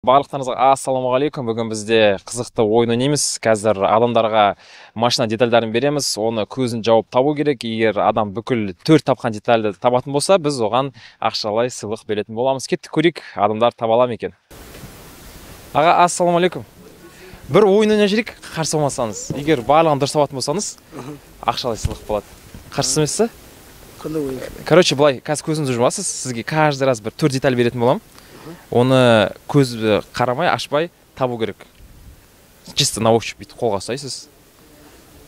Барлықтарыңызға ассалаумағалейкум. Бүгін бізде қызықты ойын ойнаймыз. Қазір адамдарға машина детальдарын береміз. Оны көзін жауып табу керек. Егер адам бүкіл 4 тапқан детальді табатын болса, біз оған ақшалай сыйлық беретін боламыз. Кеттік көрейік, адамдар таба ала ма екен. Аға, ассалаумағалейкум. Бір ойын ойнап жүрейік, қарсы болмасаңыз. Егер барлығын дұрыс табатын болсаңыз, ақшалай сыйлық болады. Қарсы емессіз? Қандай ойын? Короче, былай, қазір көзіңізді жұмасыз. Сізге каждый раз бір 4 деталь беретін боламын. Оны көз қарамай, ашпай табу керек. Чисто на ощупь бүйтіп қолға ұстайсыз.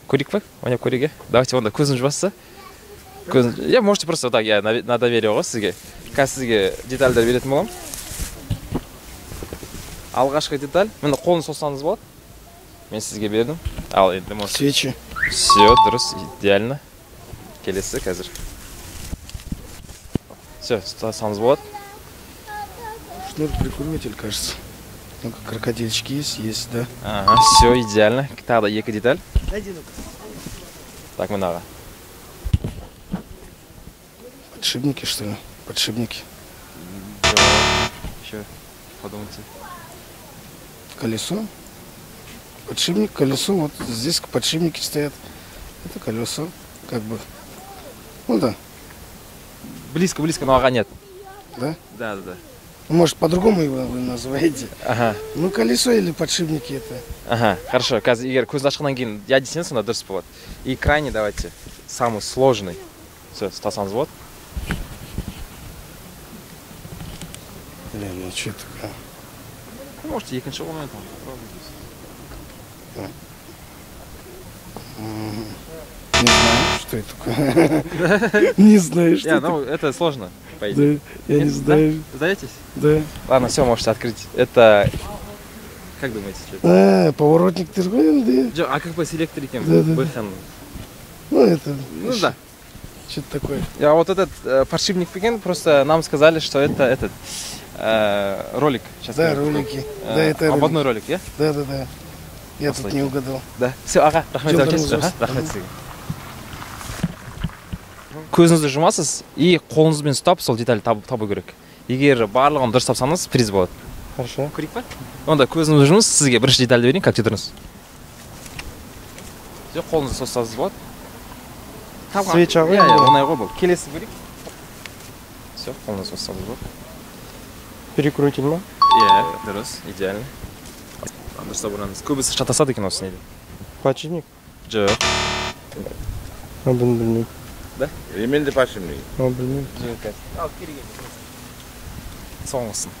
Көрейік па? Ойнап көрейік, давайте онда көзін жұмасыз. Можете просто так, на доверие ғой сізге. Қазір сізге детальдар беретін боламын. Алғашқы деталь. Мені қолын созсаңыз болады. Мен сізге бердім. Ал енді можете. Свечи. Все, дұрыс, идеально. Келесі қазір. Все, созсаңыз болады. Шнур прикуриватель, кажется. Ну-ка, крокодильчики есть, да? Ага, все, идеально. Тағы да екі деталь. Так, мынаға. Подшипники, что ли? Подшипники. Еще подумайте. Колесо. Подшипник, колесо. Вот здесь подшипники стоят. Это колесо. Как бы. Ну да. Близко, но ага нет. Да? Да. Может, по-другому его вы называете? Ага. Ну, колесо или подшипники это. Ага, хорошо. Қазір егер көзді ашқаннан кейін я десеңіз, сонда дұрыс болады. И крайний давайте. Самый сложный. Все, ұстасаңыз болады. Блин, ну что такое? Можете екінші қолмен там Не знаю, что это такое. Не знаю, что это. Ну, это сложно, по идее. Да, я не знаю. Сдаетесь? Да. Ладно, все, можете открыть. Это... Как думаете, что это? Поворотник торговли, да. А как бы с электриком? Да. Ну, это... Ну, да. Что-то такое. А вот этот подшипник пиген, просто нам сказали, что это этот ролик. Сейчас да, ролики. Да, это ролик. Ободной ролик, я? Да. Я тут не угадал. Да. Все, ага, рахмет рахмет сізге. Көзіңізді жұмасыз и қолыңызбен ұстап сол деталь табу керек. Егер барлығын дұрыс тапсаңыз, приз болады. Хорошо. Көрейік па? Онда көзіңізді жұмыс, сізге бірінші детальді берейін, как тұрыңыз. Қолыңызды созсаңыз болады. Свеча ғой? Оңай ғой бұл. Келесі көрейік. Все, қолыңызды созсаңыз болады. Перекрутить ма? Дұрыс, идеально. Дұрыста бұраңыз. Көбісі шатасады екен осы неде. Подшипник? Жоқ. Білмеймін. Да? Ремельді подшипник. Білмеймін. Жоқ, қазір. Ал, керек. Соңғысын.